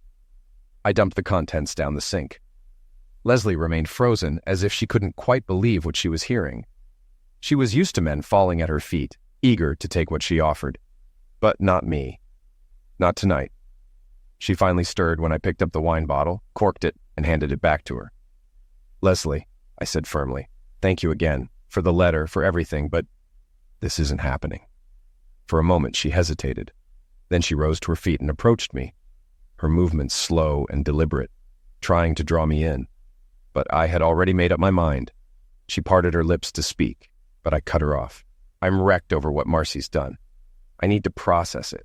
I dumped the contents down the sink. Leslie remained frozen, as if she couldn't quite believe what she was hearing. She was used to men falling at her feet, eager to take what she offered. But not me. Not tonight. She finally stirred when I picked up the wine bottle, corked it, and handed it back to her. Leslie, I said firmly, thank you again, for the letter, for everything, but this isn't happening. For a moment she hesitated. Then she rose to her feet and approached me, her movements slow and deliberate, trying to draw me in. But I had already made up my mind. She parted her lips to speak, but I cut her off. I'm wrecked over what Marcy's done. I need to process it,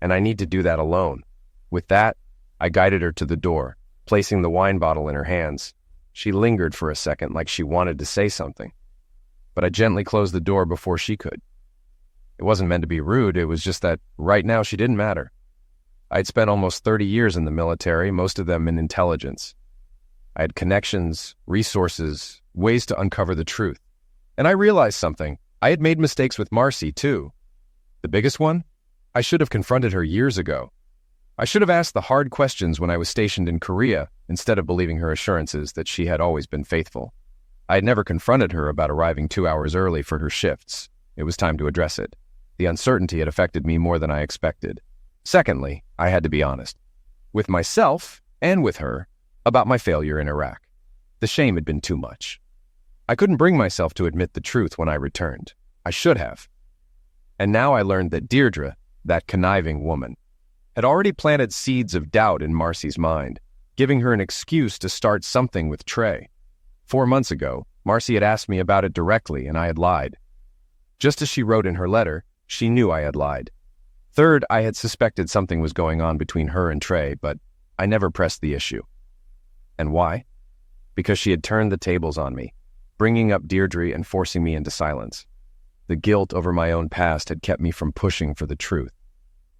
and I need to do that alone. With that, I guided her to the door, placing the wine bottle in her hands. She lingered for a second like she wanted to say something, but I gently closed the door before she could. It wasn't meant to be rude, it was just that right now she didn't matter. I'd spent almost 30 years in the military, most of them in intelligence. I had connections, resources, ways to uncover the truth. And I realized something. I had made mistakes with Marcy, too. The biggest one? I should have confronted her years ago. I should have asked the hard questions when I was stationed in Korea instead of believing her assurances that she had always been faithful. I had never confronted her about arriving 2 hours early for her shifts. It was time to address it. The uncertainty had affected me more than I expected. Secondly, I had to be honest, with myself and with her, about my failure in Iraq. The shame had been too much. I couldn't bring myself to admit the truth when I returned. I should have. And now I learned that Deirdre, that conniving woman, had already planted seeds of doubt in Marcy's mind, giving her an excuse to start something with Trey. 4 months ago, Marcy had asked me about it directly, and I had lied. Just as she wrote in her letter, she knew I had lied. Third, I had suspected something was going on between her and Trey, but I never pressed the issue. And why? Because she had turned the tables on me, bringing up Deirdre and forcing me into silence. The guilt over my own past had kept me from pushing for the truth.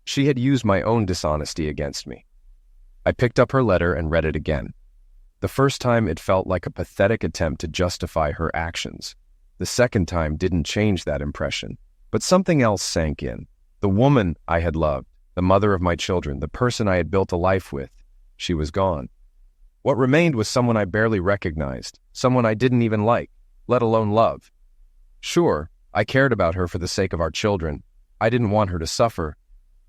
She had used my own dishonesty against me. I picked up her letter and read it again. The first time it felt like a pathetic attempt to justify her actions. The second time didn't change that impression, but something else sank in. The woman I had loved, the mother of my children, the person I had built a life with, she was gone. What remained was someone I barely recognized, someone I didn't even like, let alone love. Sure, I cared about her for the sake of our children. I didn't want her to suffer.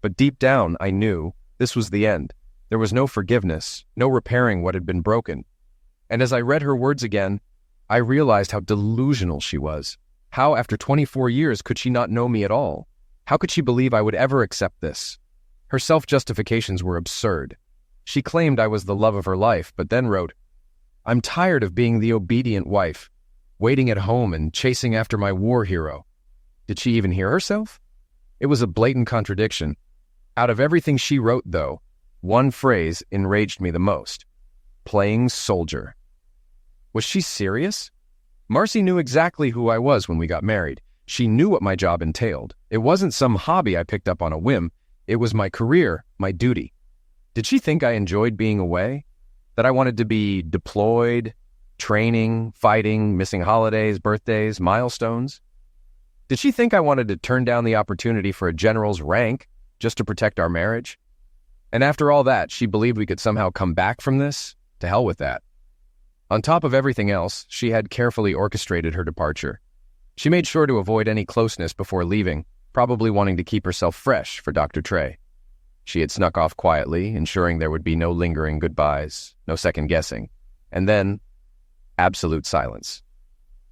But deep down, I knew this was the end. There was no forgiveness, no repairing what had been broken. And as I read her words again, I realized how delusional she was. How, after 24 years, could she not know me at all? How could she believe I would ever accept this? Her self-justifications were absurd. She claimed I was the love of her life, but then wrote, "I'm tired of being the obedient wife, waiting at home and chasing after my war hero." Did she even hear herself? It was a blatant contradiction. Out of everything she wrote, though, one phrase enraged me the most. Playing soldier. Was she serious? Marcy knew exactly who I was when we got married. She knew what my job entailed. It wasn't some hobby I picked up on a whim. It was my career, my duty. Did she think I enjoyed being away? That I wanted to be deployed, training, fighting, missing holidays, birthdays, milestones? Did she think I wanted to turn down the opportunity for a general's rank just to protect our marriage? And after all that, she believed we could somehow come back from this? To hell with that. On top of everything else, she had carefully orchestrated her departure. She made sure to avoid any closeness before leaving, probably wanting to keep herself fresh for Dr. Trey. She had snuck off quietly, ensuring there would be no lingering goodbyes, no second-guessing. And then, absolute silence.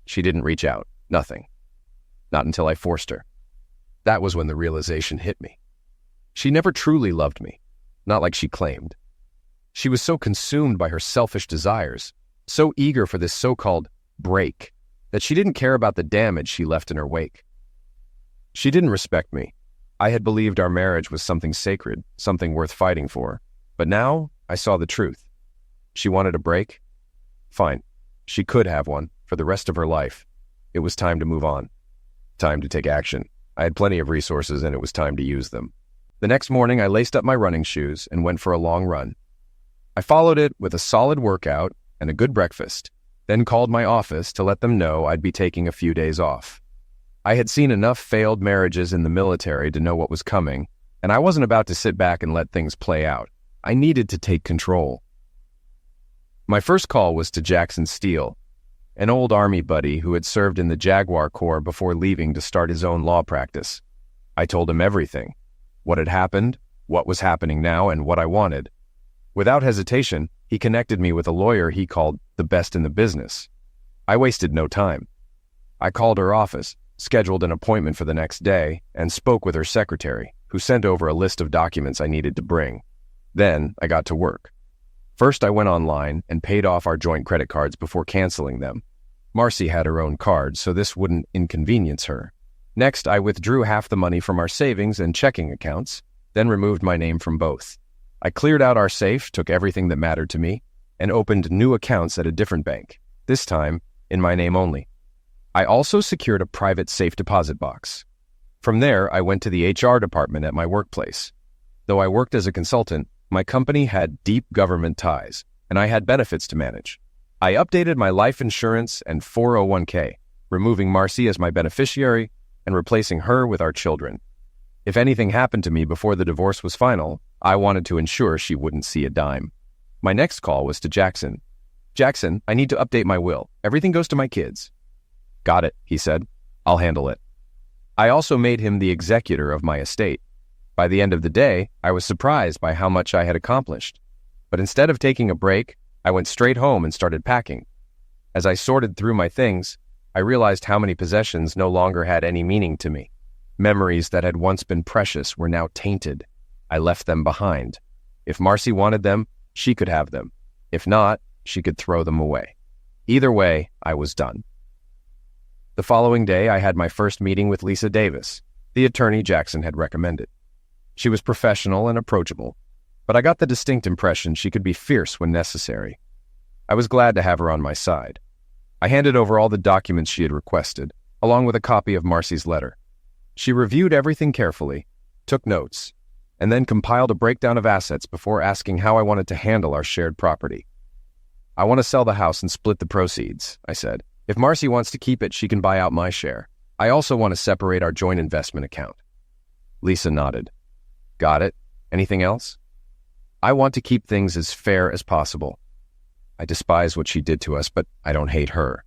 She didn't reach out, nothing. Not until I forced her. That was when the realization hit me. She never truly loved me, not like she claimed. She was so consumed by her selfish desires, so eager for this so-called break, that she didn't care about the damage she left in her wake. She didn't respect me. I had believed our marriage was something sacred, something worth fighting for. But now I saw the truth. She wanted a break? Fine. She could have one for the rest of her life. It was time to move on. Time to take action. I had plenty of resources and it was time to use them. The next morning, I laced up my running shoes and went for a long run. I followed it with a solid workout and a good breakfast, then called my office to let them know I'd be taking a few days off. I had seen enough failed marriages in the military to know what was coming, and I wasn't about to sit back and let things play out. I needed to take control. My first call was to Jackson Steele, an old Army buddy who had served in the Jaguar Corps before leaving to start his own law practice. I told him everything. What had happened, what was happening now, and what I wanted. Without hesitation, he connected me with a lawyer he called the best in the business. I wasted no time. I called her office, scheduled an appointment for the next day, and spoke with her secretary, who sent over a list of documents I needed to bring. Then I got to work. First, I went online and paid off our joint credit cards before canceling them. Marcy had her own card, so this wouldn't inconvenience her. Next, I withdrew half the money from our savings and checking accounts, then removed my name from both. I cleared out our safe, took everything that mattered to me, and opened new accounts at a different bank, this time in my name only. I also secured a private safe deposit box. From there, I went to the HR department at my workplace. Though I worked as a consultant, my company had deep government ties, and I had benefits to manage. I updated my life insurance and 401k, removing Marcy as my beneficiary and replacing her with our children. If anything happened to me before the divorce was final, I wanted to ensure she wouldn't see a dime. My next call was to Jackson. "Jackson, I need to update my will. Everything goes to my kids." "Got it," he said. "I'll handle it." I also made him the executor of my estate. By the end of the day, I was surprised by how much I had accomplished. But instead of taking a break, I went straight home and started packing. As I sorted through my things, I realized how many possessions no longer had any meaning to me. Memories that had once been precious were now tainted. I left them behind. If Marcy wanted them, she could have them. If not, she could throw them away. Either way, I was done. The following day, I had my first meeting with Lisa Davis, the attorney Jackson had recommended. She was professional and approachable, but I got the distinct impression she could be fierce when necessary. I was glad to have her on my side. I handed over all the documents she had requested, along with a copy of Marcy's letter. She reviewed everything carefully, took notes, and then compiled a breakdown of assets before asking how I wanted to handle our shared property. "I want to sell the house and split the proceeds," I said. "If Marcy wants to keep it, she can buy out my share. I also want to separate our joint investment account." Lisa nodded. "Got it. Anything else?" "I want to keep things as fair as possible. I despise what she did to us, but I don't hate her."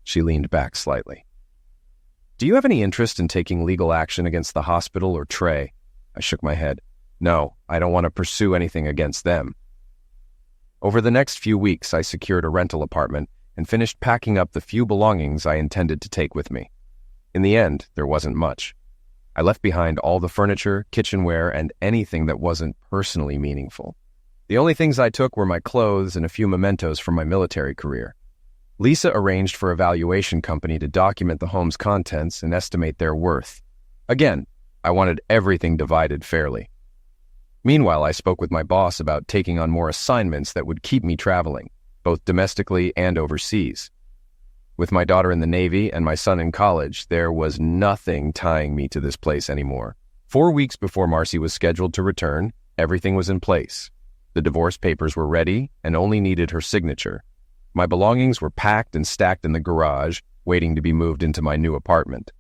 She leaned back slightly. "Do you have any interest in taking legal action against the hospital or Trey?" I shook my head. "No, I don't want to pursue anything against them." Over the next few weeks, I secured a rental apartment and finished packing up the few belongings I intended to take with me. In the end, there wasn't much. I left behind all the furniture, kitchenware, and anything that wasn't personally meaningful. The only things I took were my clothes and a few mementos from my military career. Lisa arranged for a valuation company to document the home's contents and estimate their worth. Again, I wanted everything divided fairly. Meanwhile, I spoke with my boss about taking on more assignments that would keep me traveling, both domestically and overseas. With my daughter in the Navy and my son in college, there was nothing tying me to this place anymore. 4 weeks before Marcy was scheduled to return, everything was in place. The divorce papers were ready and only needed her signature. My belongings were packed and stacked in the garage, waiting to be moved into my new apartment.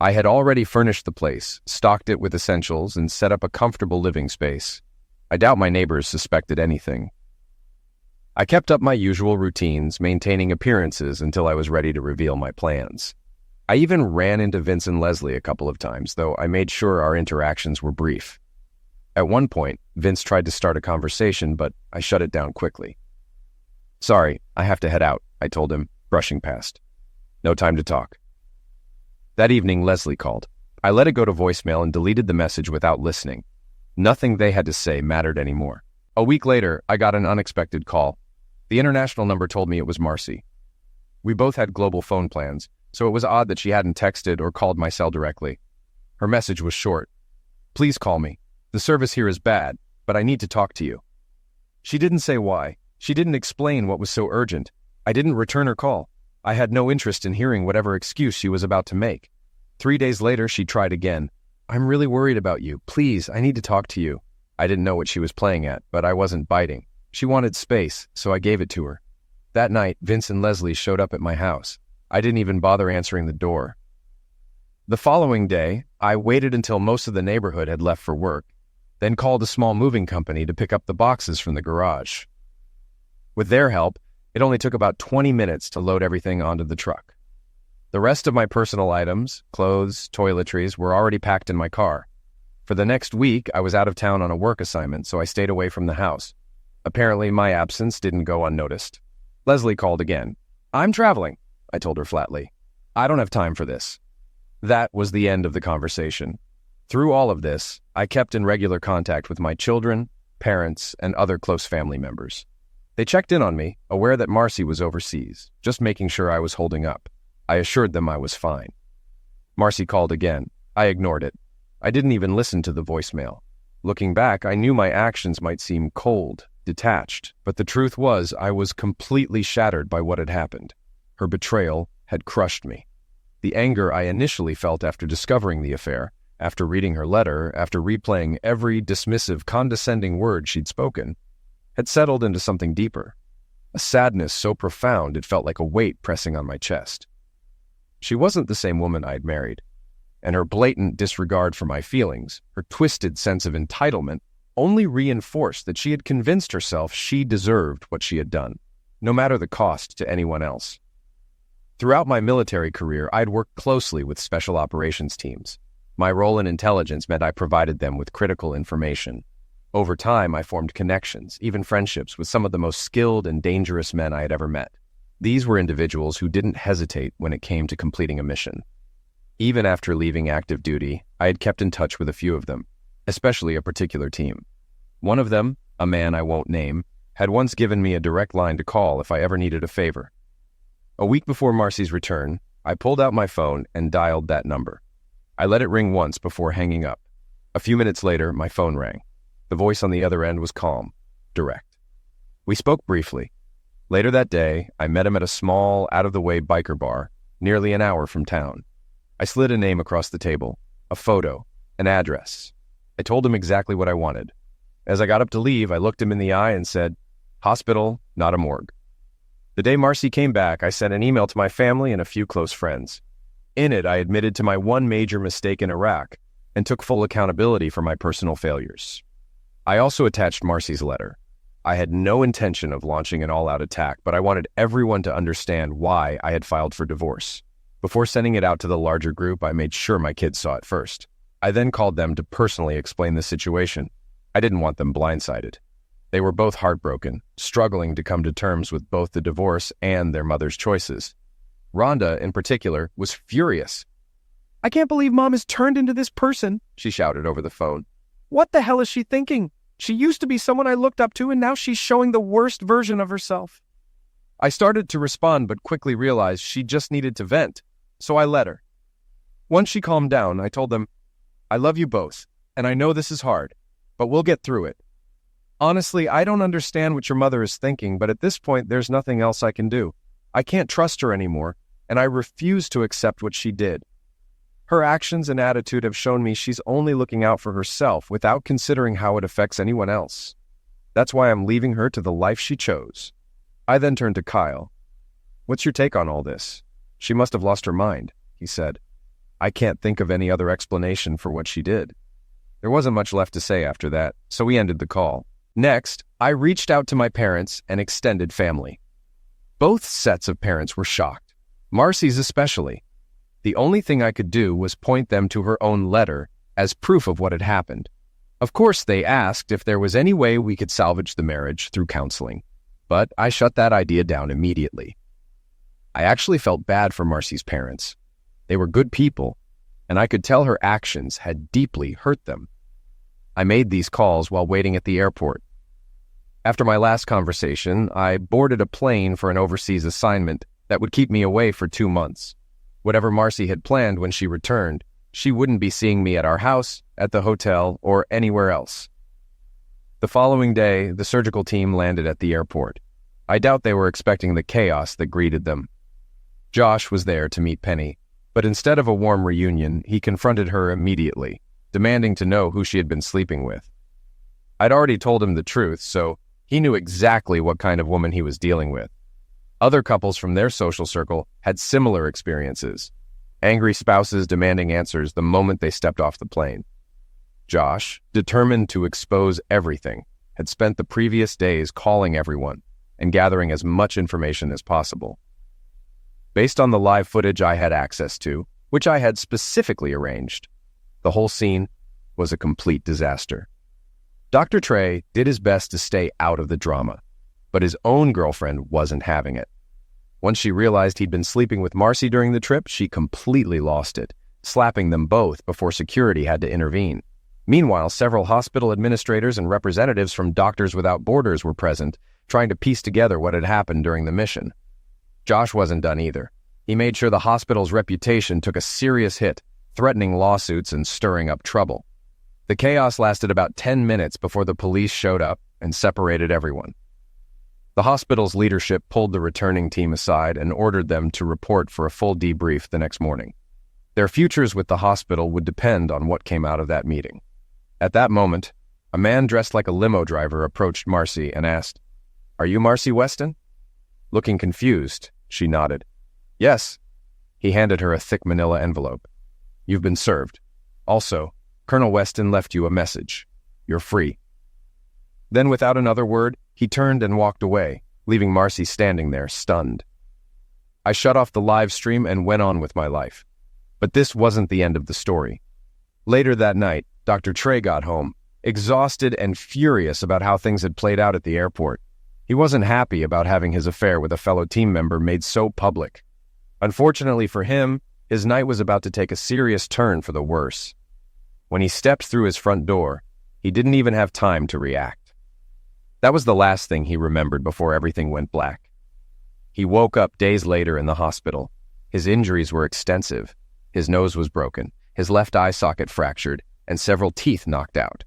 I had already furnished the place, stocked it with essentials, and set up a comfortable living space. I doubt my neighbors suspected anything. I kept up my usual routines, maintaining appearances until I was ready to reveal my plans. I even ran into Vince and Leslie a couple of times, though I made sure our interactions were brief. At one point, Vince tried to start a conversation, but I shut it down quickly. "Sorry, I have to head out," I told him, brushing past. "No time to talk." That evening, Leslie called. I let it go to voicemail and deleted the message without listening. Nothing they had to say mattered anymore. A week later, I got an unexpected call. The international number told me it was Marcy. We both had global phone plans, so it was odd that she hadn't texted or called my cell directly. Her message was short. "Please call me. The service here is bad, but I need to talk to you." She didn't say why. She didn't explain what was so urgent. I didn't return her call. I had no interest in hearing whatever excuse she was about to make. 3 days later, she tried again. "I'm really worried about you. Please, I need to talk to you." I didn't know what she was playing at, but I wasn't biting. She wanted space, so I gave it to her. That night, Vince and Leslie showed up at my house. I didn't even bother answering the door. The following day, I waited until most of the neighborhood had left for work, then called a small moving company to pick up the boxes from the garage. With their help, it only took about 20 minutes to load everything onto the truck. The rest of my personal items, clothes, toiletries, were already packed in my car. For the next week, I was out of town on a work assignment, so I stayed away from the house. Apparently, my absence didn't go unnoticed. Leslie called again. "I'm traveling," I told her flatly. "I don't have time for this." That was the end of the conversation. Through all of this, I kept in regular contact with my children, parents, and other close family members. They checked in on me, aware that Marcy was overseas, just making sure I was holding up. I assured them I was fine. Marcy called again. I ignored it. I didn't even listen to the voicemail. Looking back, I knew my actions might seem cold, detached, but the truth was I was completely shattered by what had happened. Her betrayal had crushed me. The anger I initially felt after discovering the affair, after reading her letter, after replaying every dismissive, condescending word she'd spoken, had settled into something deeper. A sadness so profound it felt like a weight pressing on my chest. She wasn't the same woman I'd married. and her blatant disregard for my feelings, her twisted sense of entitlement, only reinforced that she had convinced herself she deserved what she had done, no matter the cost to anyone else. Throughout my military career, I'd worked closely with special operations teams. My role in intelligence meant I provided them with critical information. Over time, I formed connections, even friendships, with some of the most skilled and dangerous men I had ever met. These were individuals who didn't hesitate when it came to completing a mission. Even after leaving active duty, I had kept in touch with a few of them, especially a particular team. One of them, a man I won't name, had once given me a direct line to call if I ever needed a favor. A week before Marcy's return, I pulled out my phone and dialed that number. I let it ring once before hanging up. A few minutes later, my phone rang. The voice on the other end was calm, direct. We spoke briefly. Later that day, I met him at a small, out-of-the-way biker bar, nearly an hour from town. I slid a name across the table, a photo, an address. I told him exactly what I wanted. As I got up to leave, I looked him in the eye and said, "Hospital, not a morgue." The day Marcy came back, I sent an email to my family and a few close friends. In it, I admitted to my one major mistake in Iraq and took full accountability for my personal failures. I also attached Marcy's letter. I had no intention of launching an all-out attack, but I wanted everyone to understand why I had filed for divorce. Before sending it out to the larger group, I made sure my kids saw it first. I then called them to personally explain the situation. I didn't want them blindsided. They were both heartbroken, struggling to come to terms with both the divorce and their mother's choices. Rhonda, in particular, was furious. "I can't believe Mom has turned into this person," she shouted over the phone. "What the hell is she thinking? She used to be someone I looked up to, and now she's showing the worst version of herself." I started to respond, but quickly realized she just needed to vent, so I let her. Once she calmed down, I told them, "I love you both, and I know this is hard, but we'll get through it. Honestly, I don't understand what your mother is thinking, but at this point, there's nothing else I can do. I can't trust her anymore, and I refuse to accept what she did. Her actions and attitude have shown me she's only looking out for herself without considering how it affects anyone else. That's why I'm leaving her to the life she chose." I then turned to Kyle. "What's your take on all this? She must have lost her mind," he said. "I can't think of any other explanation for what she did." There wasn't much left to say after that, so we ended the call. Next, I reached out to my parents and extended family. Both sets of parents were shocked, Marcy's especially. The only thing I could do was point them to her own letter as proof of what had happened. Of course, they asked if there was any way we could salvage the marriage through counseling, but I shut that idea down immediately. I actually felt bad for Marcy's parents. They were good people, and I could tell her actions had deeply hurt them. I made these calls while waiting at the airport. After my last conversation, I boarded a plane for an overseas assignment that would keep me away for 2 months. Whatever Marcy had planned when she returned, she wouldn't be seeing me at our house, at the hotel, or anywhere else. The following day, the surgical team landed at the airport. I doubt they were expecting the chaos that greeted them. Josh was there to meet Penny, but instead of a warm reunion, he confronted her immediately, demanding to know who she had been sleeping with. I'd already told him the truth, so he knew exactly what kind of woman he was dealing with. Other couples from their social circle had similar experiences, angry spouses demanding answers the moment they stepped off the plane. Josh, determined to expose everything, had spent the previous days calling everyone and gathering as much information as possible. Based on the live footage I had access to, which I had specifically arranged, the whole scene was a complete disaster. Dr. Trey did his best to stay out of the drama, but his own girlfriend wasn't having it. Once she realized he'd been sleeping with Marcy during the trip, she completely lost it, slapping them both before security had to intervene. Meanwhile, several hospital administrators and representatives from Doctors Without Borders were present, trying to piece together what had happened during the mission. Josh wasn't done either. He made sure the hospital's reputation took a serious hit, threatening lawsuits and stirring up trouble. The chaos lasted about 10 minutes before the police showed up and separated everyone. The hospital's leadership pulled the returning team aside and ordered them to report for a full debrief the next morning. Their futures with the hospital would depend on what came out of that meeting. At that moment, a man dressed like a limo driver approached Marcy and asked, "Are you Marcy Weston?" Looking confused, she nodded. "Yes." He handed her a thick manila envelope. You've been served. Also, Colonel Weston left you a message. You're free." Then, without another word, he turned and walked away, leaving Marcy standing there, stunned. I shut off the live stream and went on with my life. But this wasn't the end of the story. Later that night, Dr. Trey got home, exhausted and furious about how things had played out at the airport. He wasn't happy about having his affair with a fellow team member made so public. Unfortunately for him, his night was about to take a serious turn for the worse. When he stepped through his front door, he didn't even have time to react. That was the last thing he remembered before everything went black. He woke up days later in the hospital. His injuries were extensive. His nose was broken, his left eye socket fractured, and several teeth knocked out.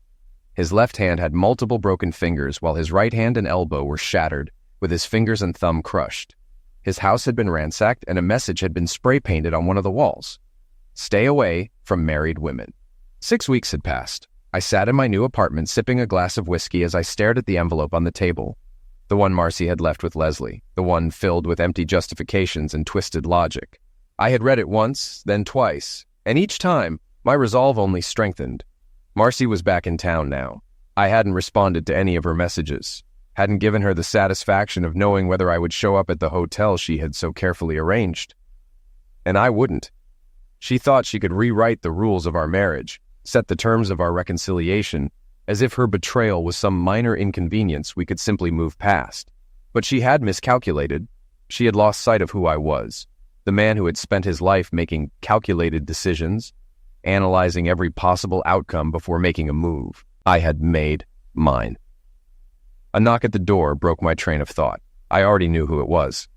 His left hand had multiple broken fingers, while his right hand and elbow were shattered, with his fingers and thumb crushed. His house had been ransacked, and a message had been spray-painted on one of the walls. "Stay away from married women." 6 weeks had passed. I sat in my new apartment sipping a glass of whiskey as I stared at the envelope on the table. The one Marcy had left with Leslie, the one filled with empty justifications and twisted logic. I had read it once, then twice, and each time, my resolve only strengthened. Marcy was back in town now. I hadn't responded to any of her messages, hadn't given her the satisfaction of knowing whether I would show up at the hotel she had so carefully arranged. And I wouldn't. She thought she could rewrite the rules of our marriage, set the terms of our reconciliation, as if her betrayal was some minor inconvenience we could simply move past. But she had miscalculated. She had lost sight of who I was, the man who had spent his life making calculated decisions, analyzing every possible outcome before making a move. I had made mine. A knock at the door broke my train of thought. I already knew who it was.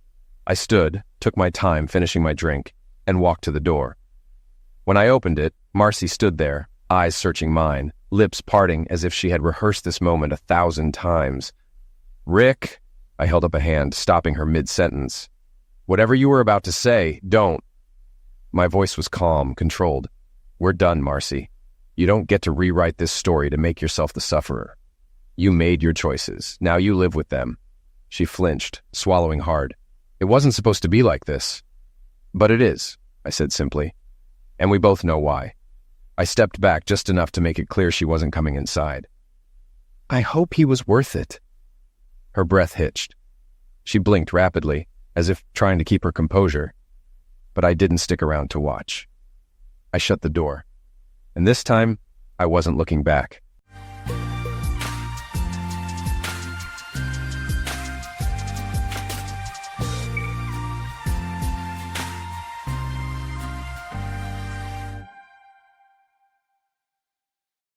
I stood, took my time finishing my drink, and walked to the door. When I opened it, Marcy stood there, eyes searching mine, lips parting as if she had rehearsed this moment 1,000 times. "Rick," I held up a hand, stopping her mid-sentence. "Whatever you were about to say, don't." My voice was calm, controlled. "We're done, Marcy. You don't get to rewrite this story to make yourself the sufferer. You made your choices. Now you live with them." She flinched, swallowing hard. "It wasn't supposed to be like this." "But it is," I said simply. "And we both know why." I stepped back just enough to make it clear she wasn't coming inside. "I hope he was worth it." Her breath hitched. She blinked rapidly, as if trying to keep her composure. But I didn't stick around to watch. I shut the door. And this time, I wasn't looking back.